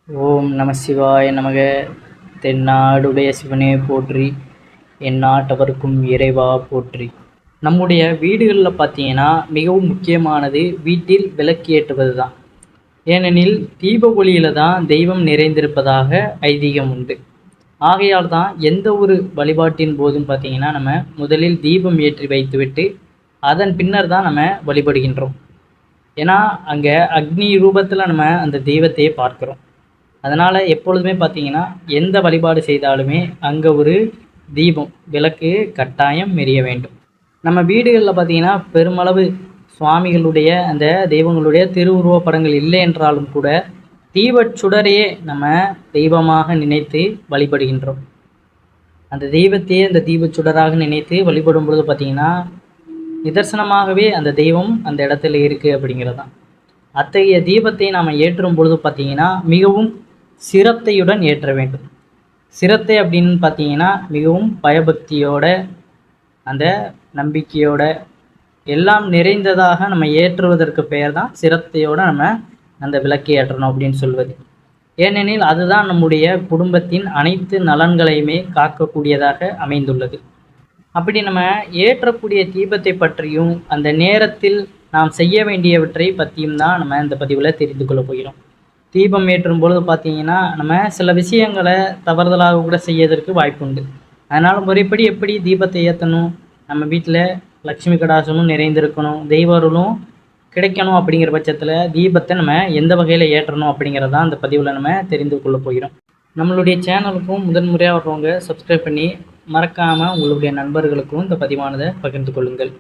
ஓம் நம சிவாய நமக. தென்னாடுடைய சிவனே போற்றி, எந்நாட்டவர்க்கும் இறைவா போற்றி. நம்முடைய வீடுகளில் பார்த்தீங்கன்னா மிகவும் முக்கியமானது வீட்டில் விளக்கு ஏற்றுவது தான். ஏனெனில் தீப ஒளியில் தான் தெய்வம் நிறைந்திருப்பதாக ஐதீகம் உண்டு. ஆகையால் தான் எந்த ஒரு வழிபாட்டின் போதும் பார்த்தீங்கன்னா நம்ம முதலில் தீபம் ஏற்றி வைத்துவிட்டு அதன் பின்னர் தான் நம்ம வழிபடுகின்றோம். ஏன்னா அங்கே அக்னி ரூபத்தில் நம்ம அந்த தெய்வத்தையே பார்க்குறோம். அதனால் எப்பொழுதுமே பார்த்தீங்கன்னா எந்த வழிபாடு செய்தாலுமே அங்கே ஒரு தீபம் விளக்கு கட்டாயம் எரிய வேண்டும். நம்ம வீடுகளில் பார்த்தீங்கன்னா பெருமளவு சுவாமிகளுடைய அந்த தெய்வங்களுடைய திருவுருவ படங்கள் இல்லை என்றாலும் கூட தீபச்சுடரையே நம்ம தெய்வமாக நினைத்து வழிபடுகின்றோம். அந்த தெய்வத்தையே அந்த தீபச்சுடராக நினைத்து வழிபடும் பொழுது பார்த்திங்கன்னா நிதர்சனமாகவே அந்த தெய்வம் அந்த இடத்துல இருக்குது அப்படிங்கிறது தான். அத்தகைய தீபத்தை நாம் ஏற்றும் பொழுது பார்த்திங்கன்னா மிகவும் சிரத்தையுடன் ஏற்ற வேண்டும். சிரத்தை அப்படின்னு பார்த்தீங்கன்னா மிகவும் பயபக்தியோட அந்த நம்பிக்கையோட எல்லாம் நிறைந்ததாக நம்ம ஏற்றுவதற்கு பெயர் தான் சிரத்தையோடு நம்ம அந்த விளக்கை ஏற்றணும் அப்படின்னு சொல்வது. ஏனெனில் அதுதான் நம்முடைய குடும்பத்தின் அனைத்து நலன்களையுமே காக்கக்கூடியதாக அமைந்துள்ளது. அப்படி நம்ம ஏற்றக்கூடிய தீபத்தை பற்றியும் அந்த நேரத்தில் நாம் செய்ய வேண்டியவற்றை பற்றியும் தான் நம்ம இந்த பதிவில் தெரிந்து கொள்ள போகிறோம். தீபம் ஏற்றும் பொழுது பார்த்தீங்கன்னா நம்ம சில விஷயங்களை தவறுதலாக கூட செய்யறதற்கு வாய்ப்பு உண்டு. அதனால் முறைப்படி எப்படி தீபத்தை ஏற்றணும், நம்ம வீட்டில் லட்சுமி கடாசமும் நிறைந்திருக்கணும், தெய்வ அருளும் கிடைக்கணும் அப்படிங்கிற பட்சத்தில் தீபத்தை நம்ம எந்த வகையில் ஏற்றணும் அப்படிங்கிறதான் அந்த பதிவில் நம்ம தெரிந்து கொள்ள போகிறோம். நம்மளுடைய சேனலுக்கும் முதன்முறையாக வர்றவங்க சப்ஸ்கிரைப் பண்ணி மறக்காமல் உங்களுடைய நண்பர்களுக்கும் இந்த பதிவானதை பகிர்ந்து கொள்ளுங்கள்.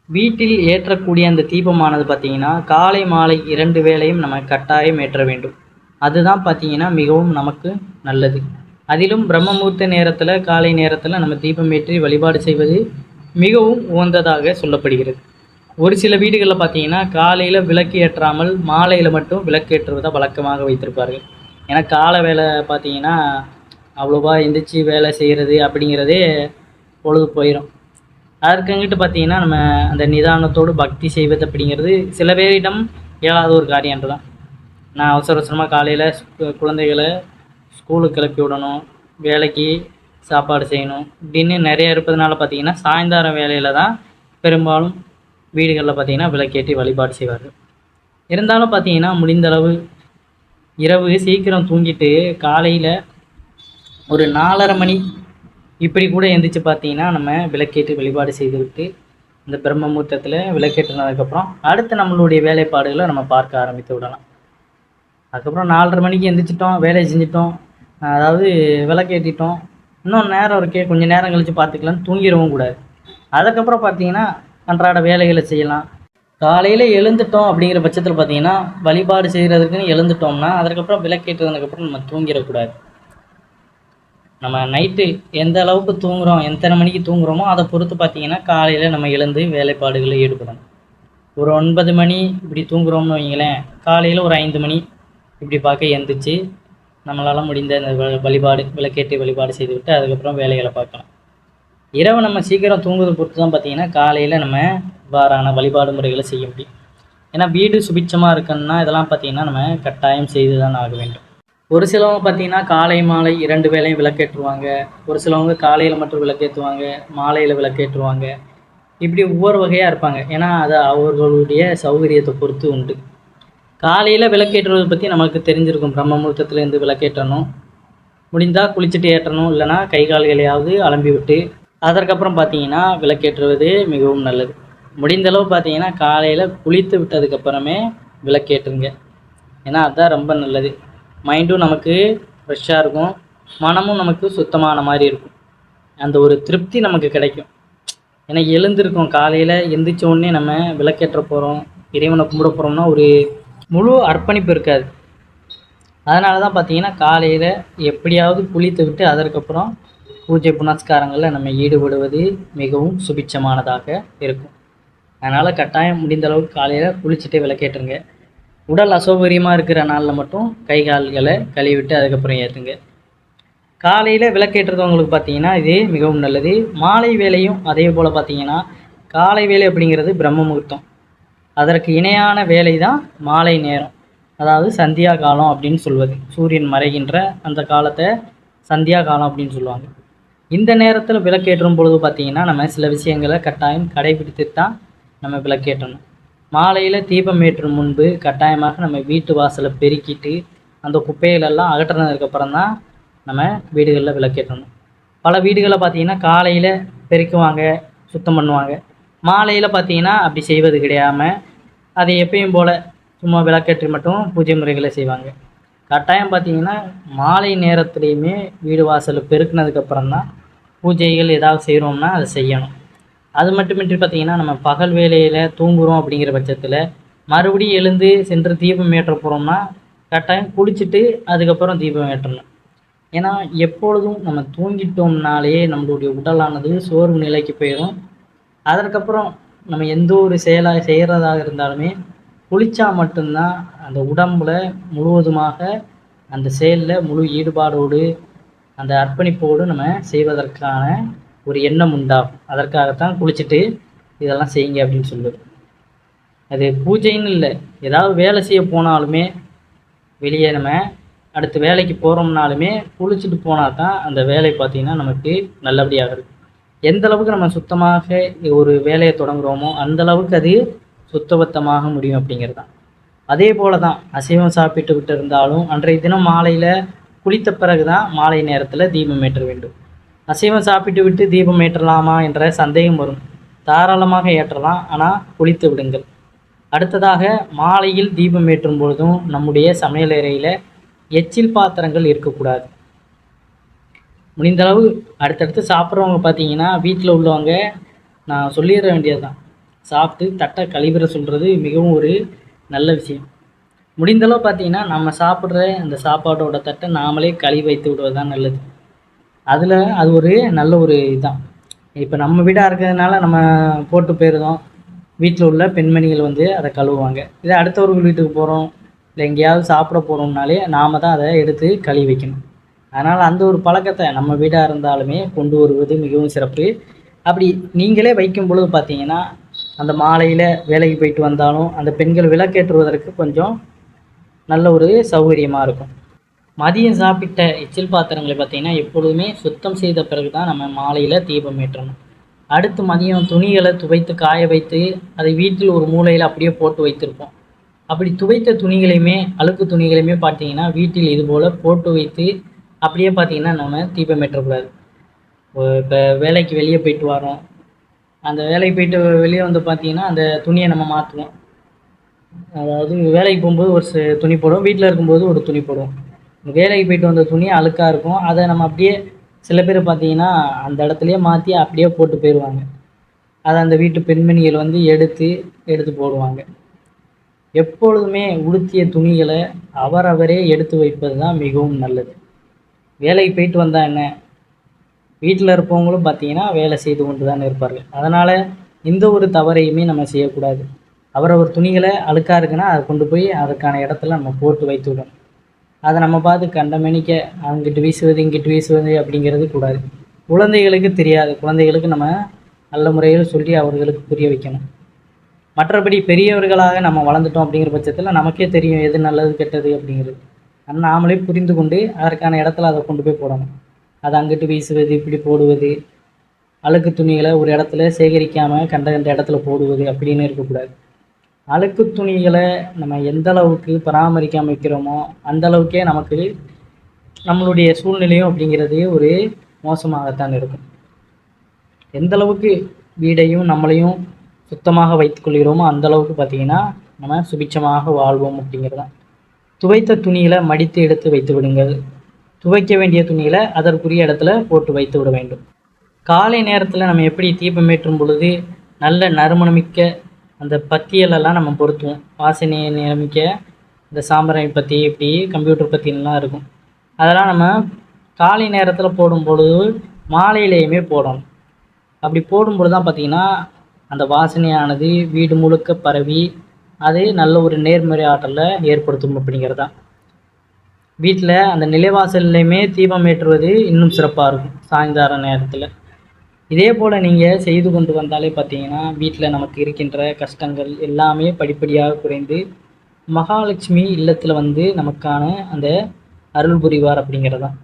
வீட்டில் ஏற்றக்கூடிய அந்த தீபமானது பார்த்திங்கன்னா காலை மாலை 2 வேளையும் நம்ம கட்டாயம் ஏற்ற வேண்டும். அதுதான் பார்த்திங்கன்னா மிகவும் நமக்கு நல்லது. அதிலும் பிரம்ம முகூர்த்த நேரத்தில் காலை நேரத்தில் நம்ம தீபம் ஏற்றி வழிபாடு செய்வது மிகவும் உகந்ததாக சொல்லப்படுகிறது. ஒரு சில வீடுகளில் பார்த்திங்கன்னா காலையில் விளக்கு ஏற்றாமல் மாலையில் மட்டும் விளக்கு ஏற்றுவதை வழக்கமாக வைத்திருப்பார்கள். ஏன்னா காலை வேலை பார்த்திங்கன்னா அவ்வளோவா எந்திரிச்சு வேலை செய்கிறது அப்படிங்கிறதே பொழுது போயிடும். அதற்கங்கிட்டு பார்த்திங்கன்னா நம்ம அந்த நிதானத்தோடு பக்தி செய்வது அப்படிங்கிறது சில பேரிடம் இயலாத ஒரு காரியன்று தான். நான் அவசர அவசரமாக காலையில் குழந்தைகளை ஸ்கூலுக்கு கிளப்பி விடணும், வேலைக்கு சாப்பாடு செய்யணும் இப்படின்னு நிறைய இருப்பதுனால பார்த்திங்கன்னா சாயந்தரம் வேலையில் தான் பெரும்பாலும் வீடுகளில் பார்த்திங்கன்னா விளக்கேற்றி வழிபாடு செய்வார்கள். இருந்தாலும் பார்த்திங்கன்னா முடிந்தளவு இரவு சீக்கிரம் தூங்கிட்டு காலையில் ஒரு 4:30 மணி இப்படி கூட எந்திரிச்சு பார்த்தீங்கன்னா நம்ம விளக்கேற்றி வழிபாடு செய்துவிட்டு இந்த பிரம்ம முகூர்த்தத்தில் விளக்கேற்றினதுக்கப்புறம் அடுத்து நம்மளுடைய வேலைப்பாடுகளை நம்ம பார்க்க ஆரம்பித்து விடலாம். அதுக்கப்புறம் 4:30 மணிக்கு எந்திரிச்சிட்டோம், வேலையை செஞ்சிட்டோம், அதாவது விளக்கேற்றிட்டோம், இன்னும் நேரம் இருக்கே கொஞ்சம் நேரம் கழித்து பார்த்துக்கலான்னு தூங்கிடவும் கூடாது. அதுக்கப்புறம் பார்த்தீங்கன்னா அன்றாட வேலைகளை செய்யலாம். காலையில் எழுந்துட்டோம் அப்படிங்கிற பட்சத்தில் பார்த்தீங்கன்னா வழிபாடு செய்கிறதுக்குன்னு எழுந்துட்டோம்னா அதுக்கப்புறம் விளக்கேற்றுனதுக்கப்புறம் நம்ம தூங்கிடக்கூடாது. நம்ம நைட்டு எந்த அளவுக்கு தூங்குகிறோம், எத்தனை மணிக்கு தூங்குகிறோமோ அதை பொறுத்து பார்த்திங்கன்னா காலையில் நம்ம எழுந்து வேலைப்பாடுகளில் ஈடுபடணும். ஒரு 9 மணி இப்படி தூங்குகிறோம்னு வைங்களேன், காலையில் ஒரு 5 மணி இப்படி பார்க்க எழுந்திரிச்சு நம்மளால் முடிந்த இந்த வழிபாடு விளக்கேற்றி வழிபாடு செய்துவிட்டு அதுக்கப்புறம் வேலைகளை பார்க்கலாம். இரவு நம்ம சீக்கிரம் தூங்குவதை பொறுத்து தான் பார்த்திங்கன்னா காலையில் நம்ம இவ்வாறான வழிபாடு முறைகளை செய்ய முடியும். ஏன்னா வீடு சுபிட்சமாக இருக்குன்னா இதெல்லாம் பார்த்திங்கன்னா நம்ம கட்டாயம் செய்து தான் ஆக வேண்டும். ஒரு சிலவங்க பார்த்திங்கன்னா காலை மாலை 2 வேளையும் விளக்கேற்றுவாங்க, ஒரு சிலவங்க காலையில் மட்டும் விளக்கேற்றுவாங்க, மாலையில் விளக்கேற்றுவாங்க, இப்படி ஒவ்வொரு வகையாக இருப்பாங்க. ஏன்னா அது அவர்களுடைய சௌகரியத்தை பொறுத்து உண்டு. காலையில் விளக்கேற்றுவதை பற்றி நமக்கு தெரிஞ்சிருக்கும். பிரம்ம முகூர்த்தத்துலேருந்து விளக்கேற்றணும், முடிந்தால் குளிச்சுட்டு ஏற்றணும், இல்லைனா கை கால்களையாவது அலம்பி விட்டு அதற்கப்புறம் பார்த்திங்கன்னா விளக்கேற்றுவது மிகவும் நல்லது. முடிந்தளவு பார்த்திங்கன்னா காலையில் குளித்து விட்டதுக்கப்புறமே விளக்கேற்றுங்க. ஏன்னா அதுதான் ரொம்ப நல்லது. மைண்டும் நமக்கு ஃப்ரெஷ்ஷாக இருக்கும், மனமும் நமக்கு சுத்தமான மாதிரி இருக்கும், அந்த ஒரு திருப்தி நமக்கு கிடைக்கும். ஏன்னா எழுந்திருக்கோம், காலையில் எந்திரிச்ச உடனே நம்ம விளக்கேற்ற போகிறோம், இறைவனை கும்பிட போகிறோம்னா ஒரு முழு அர்ப்பணிப்பு இருக்காது. அதனால தான் பார்த்திங்கன்னா காலையில் எப்படியாவது குளித்து விட்டு அதற்கப்புறம் பூஜை புனஸ்காரங்களில் நம்ம ஈடுபடுவது மிகவும் சுபிட்சமானதாக இருக்கும். அதனால் கட்டாயம் முடிந்த அளவுக்கு காலையில் குளிச்சுட்டே விளக்கேற்றுங்க. உடல் அசௌகரியமாக இருக்கிற நாளில் மட்டும் கை கால்களை கழுவிட்டு அதுக்கப்புறம் ஏற்றுங்க. காலையில் விளக்கேற்றுறவங்களுக்கு பார்த்திங்கன்னா இது மிகவும் நல்லது. மாலை வேலையும் அதே போல் பார்த்திங்கன்னா காலை வேலை அப்படிங்கிறது பிரம்ம முகூர்த்தம், அதற்கு இணையான வேலை தான் மாலை நேரம். அதாவது சந்தியா காலம் அப்படின்னு சொல்வது. சூரியன் மறைகின்ற அந்த காலத்தை சந்தியா காலம் அப்படின்னு சொல்லுவாங்க. இந்த நேரத்தில் விளக்கேற்றும் பொழுது பார்த்திங்கன்னா நம்ம சில விஷயங்களை கட்டாயம் கடைபிடித்து தான் நம்ம விளக்கேற்றணும். மாலையில் தீபம் ஏற்றும் முன்பு கட்டாயமாக நம்ம வீட்டு வாசலை பெருக்கிட்டு அந்த குப்பைகளெல்லாம் அகற்றினதுக்கப்புறம் தான் நம்ம வீடுகளில் விளக்கேற்றணும். பல வீடுகளில் பார்த்திங்கன்னா காலையில் பெருக்குவாங்க, சுத்தம் பண்ணுவாங்க. மாலையில் பார்த்திங்கன்னா அப்படி செய்வது கிடையாமல் அதை எப்பயும் போல் சும்மா விளக்கேற்றி மட்டும் பூஜை முறைகளை செய்வாங்க. கட்டாயம் பார்த்திங்கன்னா மாலை நேரத்துலேயுமே வீடு வாசலை பெருக்கினதுக்கப்புறம் தான் பூஜைகள் ஏதாவது செய்கிறோம்னா அதை செய்யணும். அது மட்டுமின்றி பார்த்திங்கன்னா நம்ம பகல் வேலையில் தூங்குகிறோம் அப்படிங்கிற பட்சத்தில் மறுபடியும் எழுந்து சென்று தீபம் ஏற்ற போகிறோம்னா கட்டாயம் குளிச்சுட்டு அதுக்கப்புறம் தீபம் ஏற்றணும். ஏன்னா எப்பொழுதும் நம்ம தூங்கிட்டோம்னாலே நம்மளுடைய உடலானது சோர்வு நிலைக்கு போயிடும். அதற்கப்புறம் நம்ம எந்த ஒரு செயலாக செய்கிறதாக இருந்தாலுமே குளித்தா மட்டும்தான் அந்த உடம்புல முழுவதுமாக அந்த செயலில் முழு ஈடுபாடோடு அந்த அர்ப்பணிப்போடு நம்ம செய்வதற்கான ஒரு எண்ணம் உண்டாகும். அதற்காகத்தான் குளிச்சுட்டு இதெல்லாம் செய்யுங்க அப்படின்னு சொல்லுது. அது பூஜைன்னு இல்லை, ஏதாவது வேலை செய்ய போனாலுமே வெளியே நம்ம அடுத்த வேலைக்கு போகிறோம்னாலுமே குளிச்சுட்டு போனால் தான் அந்த வேலை பார்த்திங்கன்னா நமக்கு நல்லபடியாக இருக்கும். எந்த அளவுக்கு நம்ம சுத்தமாக ஒரு வேலையை தொடங்குகிறோமோ அந்தளவுக்கு அது சுத்தபத்தமாக முடியும் அப்படிங்கிறது தான். அதே போல் தான் அசைவம் சாப்பிட்டு விட்டு இருந்தாலும் அன்றைய தினம் மாலையில் குளித்த பிறகு தான் மாலை நேரத்தில் தீபம் ஏற்ற வேண்டும். அசைவம் சாப்பிட்டு விட்டு தீபம் ஏற்றலாமா என்ற சந்தேகம் வரும். தாராளமாக ஏற்றலாம், ஆனால் குளித்து விடுங்கள். அடுத்ததாக மாலையில் தீபம் ஏற்றும் பொழுதும் நம்முடைய சமையலறையில் எச்சில் பாத்திரங்கள் இருக்கக்கூடாது. முடிந்தளவு அடுத்தடுத்து சாப்பிட்றவங்க பார்த்தீங்கன்னா வீட்டில் உள்ளவங்க நான் சொல்லிட வேண்டியது தான், சாப்பிட்டு தட்டை கழுவிட சொல்கிறது மிகவும் ஒரு நல்ல விஷயம். முடிந்தளவு பார்த்தீங்கன்னா நம்ம சாப்பிட்ற அந்த சாப்பாட்டோட தட்டை நாமளே கழுவி வைத்து விடுவது தான் நல்லது. அதில் அது ஒரு நல்ல ஒரு இதுதான். இப்போ நம்ம வீடாக இருக்கிறதுனால நம்ம போட்டு போயிருந்தோம், வீட்டில் உள்ள பெண்மணிகள் வந்து அதை கழுவுவாங்க. இதே அடுத்தவர்கள் வீட்டுக்கு போகிறோம் இல்லை எங்கேயாவது சாப்பிட போகிறோம்னாலே நாம் தான் அதை எடுத்து கழுவி வைக்கணும். அதனால் அந்த ஒரு பழக்கத்தை நம்ம வீடாக இருந்தாலுமே கொண்டு வருவது மிகவும் சிறப்பு. அப்படி நீங்களே வைக்கும் பொழுது பார்த்தீங்கன்னா அந்த மாலையில் வேலைக்கு போயிட்டு வந்தாலும் அந்த பெண்கள் விளக்கேற்றுவதற்கு கொஞ்சம் நல்ல ஒரு சௌகரியமாக இருக்கும். மதியம் சாப்பிட்ட எச்சில் பாத்திரங்களை பார்த்திங்கன்னா எப்பொழுதுமே சுத்தம் செய்த பிறகு தான் நம்ம மாலையில் தீபம் ஏற்றணும். அடுத்து மதியம் துணிகளை துவைத்து காய வைத்து அதை வீட்டில் ஒரு மூலையில் அப்படியே போட்டு வைத்திருப்போம். அப்படி துவைத்த துணிகளையுமே அழுக்கு துணிகளையுமே பார்த்திங்கன்னா வீட்டில் இது போல் போட்டு வைத்து அப்படியே பார்த்திங்கன்னா நம்ம தீபம் ஏற்றக்கூடாது. இப்போ வேலைக்கு வெளியே போயிட்டு வரோம், அந்த வேலைக்கு போயிட்டு வெளியே வந்து பார்த்திங்கன்னா அந்த துணியை நம்ம மாற்றுவோம். அதாவது வேலைக்கு போகும்போது ஒரு துணி போடுவோம், வீட்டில் இருக்கும்போது ஒரு துணி போடுவோம். வேலைக்கு போயிட்டு வந்த துணி அழுக்காக இருக்கும், அதை நம்ம அப்படியே சில பேர் பார்த்திங்கன்னா அந்த இடத்துலையே மாற்றி அப்படியே போட்டு போயிடுவாங்க. அதை அந்த வீட்டு பெண்மணிகள் வந்து எடுத்து போடுவாங்க. எப்பொழுதுமே உடுத்திய துணிகளை அவரவரே எடுத்து வைப்பது தான் மிகவும் நல்லது. வேலைக்கு போயிட்டு வந்தால் என்ன, வீட்டில் இருப்பவங்களும் பார்த்திங்கன்னா வேலை செய்து கொண்டு தான் இருப்பார்கள். அதனால் எந்த ஒரு தவறையுமே நம்ம செய்யக்கூடாது. அவரவர் துணிகளை அழுக்காக இருக்குன்னா அதை கொண்டு போய் அதுக்கான இடத்துல நம்ம போட்டு வைத்து விடணும். அதை நம்ம பார்த்து கண்டமேனிக்க அங்கிட்டு வீசுவது இங்கிட்டு வீசுவது அப்படிங்கிறது கூடாது. குழந்தைகளுக்கு தெரியாது, குழந்தைகளுக்கு நம்ம நல்ல முறையில் சொல்லி அவர்களுக்கு புரிய வைக்கணும். மற்றபடி பெரியவர்களாக நம்ம வளர்ந்துட்டோம் அப்படிங்கிற பட்சத்தில் நமக்கே தெரியும் எது நல்லது கெட்டது அப்படிங்கிறது. ஆனால் நாமளே புரிந்து கொண்டு அதற்கான இடத்துல அதை கொண்டு போய் போடணும். அதை அங்கிட்டு வீசுவது இப்படி போடுவது, அழுக்கு துணிகளை ஒரு இடத்துல சேகரிக்காமல் கண்ட இடத்துல போடுவது அப்படின்னு இருக்கக்கூடாது. அழுக்கு துணிகளை நம்ம எந்த அளவுக்கு பராமரிக்காமல் வைக்கிறோமோ அந்த அளவுக்கே நமக்கு நம்மளுடைய சூழ்நிலையும் அப்படிங்கிறது ஒரு மோசமாகத்தான் இருக்கும். எந்த அளவுக்கு வீடையும் நம்மளையும் சுத்தமாக வைத்துக்கொள்கிறோமோ அந்த அளவுக்கு பார்த்திங்கன்னா நம்ம சுபிட்சமாக வாழ்வோம் அப்படிங்கிறதான். துவைத்த துணிகளை மடித்து எடுத்து வைத்து விடுங்கள். துவைக்க வேண்டிய துணிகளை அதற்குரிய இடத்துல போட்டு வைத்து விட வேண்டும். காலை நேரத்தில் நம்ம எப்படி தீபம் ஏற்றும் பொழுது நல்ல நறுமணமிக்க அந்த பத்தியலெல்லாம் நம்ம பொருத்துவோம். வாசனையை நியமிக்க இந்த சாம்பிராணி பற்றி இப்படி கம்ப்யூட்டர் பற்றிலாம் இருக்கும். அதெல்லாம் நம்ம காலை நேரத்தில் போடும் பொழுது மாலையிலேயுமே போடணும். அப்படி போடும்பொழுது தான் பார்த்திங்கன்னா அந்த வாசனையானது வீடு முழுக்க பரவி அது நல்ல ஒரு நேர்மறை ஆற்றலை ஏற்படுத்தும் அப்படிங்கிறது தான். வீட்டில் அந்த நிலைவாசல்லையுமே தீபம் ஏற்றுவது இன்னும் சிறப்பாக இருக்கும் சாயந்தர நேரத்தில். இதே போல் நீங்கள் செய்து கொண்டு வந்தாலே பார்த்தீங்கன்னா வீட்டில் நமக்கு இருக்கின்ற கஷ்டங்கள் எல்லாமே படிப்படியாக குறைந்து மகாலட்சுமி இல்லத்தில் வந்து நமக்கான அந்த அருள் புரிவார் அப்படிங்கிறது தான்.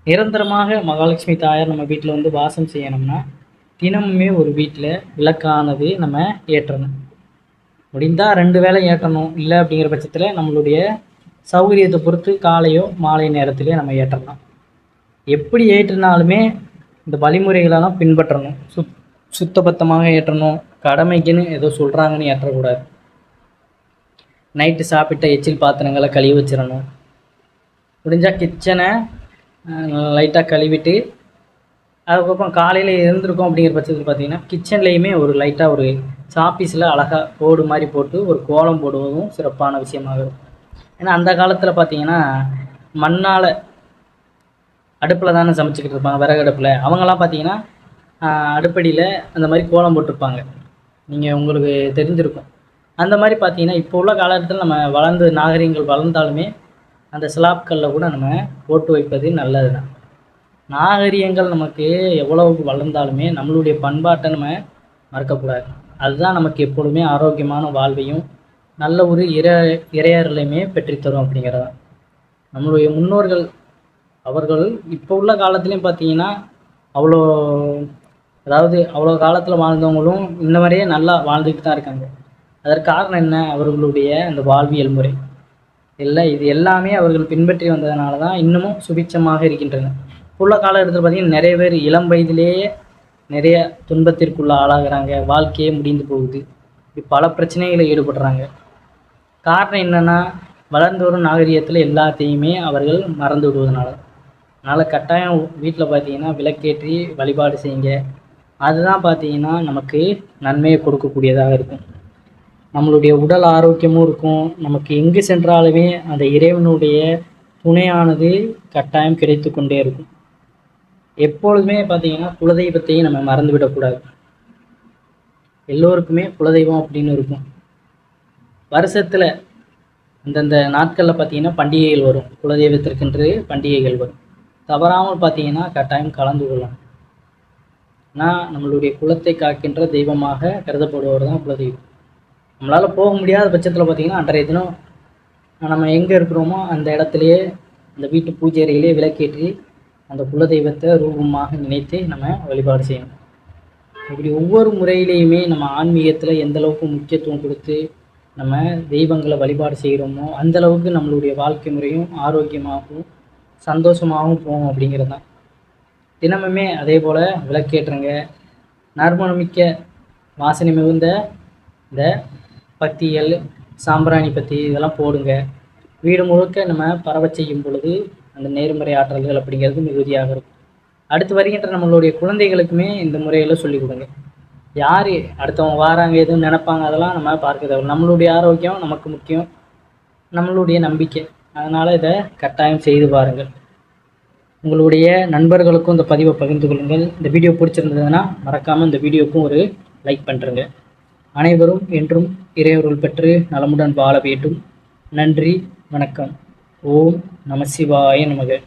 நிரந்தரமாக மகாலட்சுமி தாயார் நம்ம வீட்டில் வந்து வாசம் செய்யணும்னா தினமுமே ஒரு வீட்டில் விளக்கானது நம்ம ஏற்றணும். முடிந்தால் 2 வேளை ஏற்றணும். இல்லை அப்படிங்கிற பட்சத்தில் நம்மளுடைய சௌகரியத்தை பொறுத்து காலையோ மாலை நேரத்திலே நம்ம ஏற்றலாம். எப்படி ஏற்றினாலுமே இந்த வழிமுறைகளெல்லாம் பின்பற்றணும். சுத்தபத்தமாக ஏற்றணும். கடமைக்குன்னு ஏதோ சொல்கிறாங்கன்னு ஏற்றக்கூடாது. நைட்டு சாப்பிட்ட எச்சில் பாத்திரங்களை கழுவி வச்சிடணும். முடிஞ்சால் கிச்சனை லைட்டாக கழுவிட்டு அதுக்கப்புறம் காலையில் இருந்திருக்கோம் அப்படிங்கிற பட்சத்தில் பார்த்திங்கன்னா கிச்சன்லேயுமே ஒரு லைட்டாக ஒரு சாப்பீஸில் அழகாக போர்டு மாதிரி போட்டு ஒரு கோலம் போடுவதும் சிறப்பான விஷயமாக இருக்கும். ஏன்னா அந்த காலத்தில் பார்த்திங்கன்னா மண்ணால் அடுப்பில் தானே சமைச்சிக்கிட்டு இருப்பாங்க, விறகு அடுப்பில். அவங்களாம் பார்த்திங்கன்னா அடுப்படியில் அந்த மாதிரி கோலம் போட்டிருப்பாங்க. நீங்கள் உங்களுக்கு தெரிஞ்சிருக்கும். அந்த மாதிரி பார்த்திங்கன்னா இப்போ உள்ள காலகட்டத்தில் நம்ம வளர்ந்து நாகரிகங்கள் வளர்ந்தாலுமே அந்த ஸ்லாப்களில் கூட நம்ம போட்டு வைப்பது நல்லது தான். நாகரிகங்கள் நமக்கு எவ்வளவு வளர்ந்தாலுமே நம்மளுடைய பண்பாட்டை நம்ம மறக்கக்கூடாது. அதுதான் நமக்கு எப்பொழுதுமே ஆரோக்கியமான வாழ்வையும் நல்ல ஒரு இறையறலையுமே பெற்றுத்தரும் அப்படிங்கிறதான். நம்மளுடைய முன்னோர்கள் அவர்கள் இப்போ உள்ள காலத்துலேயும் பார்த்தீங்கன்னா அவ்வளோ காலத்தில் வாழ்ந்தவங்களும் இன்ன வரையே நல்லா வாழ்ந்துக்கிட்டு தான் இருக்காங்க. அதற்கு காரணம் என்ன? அவர்களுடைய அந்த வாழ்வியல் முறை இது எல்லாமே அவர்கள் பின்பற்றி வந்ததுனால தான் இன்னமும் சுபிட்சமாக இருக்கின்றன. உள்ள காலகட்டத்தில் பார்த்திங்கன்னா நிறைய பேர் இளம் வயதிலேயே நிறைய துன்பத்திற்குள்ள ஆளாகிறாங்க. வாழ்க்கையே முடிந்து போகுது. பல பிரச்சனைகளை ஈடுபடுறாங்க. காரணம் என்னென்னா வளர்ந்து வரும் நாகரிகத்தில் எல்லாத்தையுமே அவர்கள் மறந்து விடுவதனால. அதனால் கட்டாயம் வீட்டில் பார்த்திங்கன்னா விளக்கேற்றி வழிபாடு செய்யுங்க. அதுதான் பார்த்திங்கன்னா நமக்கு நன்மையை கொடுக்கக்கூடியதாக இருக்கும். நம்மளுடைய உடல் ஆரோக்கியமும் இருக்கும். நமக்கு எங்கு சென்றாலுமே அந்த இறைவனுடைய துணையானது கட்டாயம் கிடைத்து கொண்டே இருக்கும். எப்பொழுதுமே பார்த்திங்கன்னா குலதெய்வத்தையும் நம்ம மறந்து விடக்கூடாது. எல்லோருக்குமே குலதெய்வம் அப்படின்னு இருக்கும். வருஷத்தில் அந்தந்த நாட்களில் பார்த்திங்கன்னா பண்டிகைகள் வரும். குலதெய்வத்திற்கென்று பண்டிகைகள் வரும். தவறாமல் பார்த்திங்கன்னா கட்டாயம் கலந்து கொள்ளலாம். ஆனால் நம்மளுடைய குலத்தை காக்கின்ற தெய்வமாக கருதப்படுவர் தான் குலதெய்வம். நம்மளால் போக முடியாத பட்சத்தில் பார்த்திங்கன்னா அன்றைய தினம் நம்ம எங்கே இருக்கிறோமோ அந்த இடத்துலையே அந்த வீட்டு பூஜை அறையிலே விளக்கேற்றி அந்த குலதெய்வத்தை ரூபமாக நினைத்து நம்ம வழிபாடு செய்யணும். இப்படி ஒவ்வொரு முறையிலையுமே நம்ம ஆன்மீகத்தில் எந்தளவுக்கு முக்கியத்துவம் கொடுத்து நம்ம தெய்வங்களை வழிபாடு செய்கிறோமோ அந்தளவுக்கு நம்மளுடைய வாழ்க்கை முறையும் ஆரோக்கியமாகவும் சந்தோஷமாகவும் போகும் அப்படிங்கிறது தான். தினமுமே அதே போல் விளக்கேற்றுங்க. நறுமணமிக்க வாசனை மிகுந்த இந்த பத்திகள், சாம்பிராணி பத்தி இதெல்லாம் போடுங்க. வீடு முழுக்க நம்ம பரவ செய்யும் பொழுது அந்த நேர்மறை ஆற்றல்கள் அப்படிங்கிறது மிகுதியாக இருக்கும். அடுத்து வருகின்ற நம்மளுடைய குழந்தைகளுக்குமே இந்த முறையில் சொல்லிக் கொடுங்க. யார் அடுத்தவங்க வாராங்க எதுவும் நினைப்பாங்க அதெல்லாம் நம்ம பார்க்க தேவை. நம்மளுடைய ஆரோக்கியம் நமக்கு முக்கியம், நம்மளுடைய நம்பிக்கை. அதனால் இதை கட்டாயம் செய்து பாருங்கள். உங்களுடைய நண்பர்களுக்கும் இந்த பதிவை பகிர்ந்து கொள்ளுங்கள். இந்த வீடியோ பிடிச்சிருந்ததுன்னா மறக்காமல் இந்த வீடியோக்கும் ஒரு லைக் பண்ணுறங்க. அனைவரும் என்றும் இறையருள் பெற்று நலமுடன் வாழ வேண்டும். நன்றி, வணக்கம். ஓம் நம சிவாய நமக.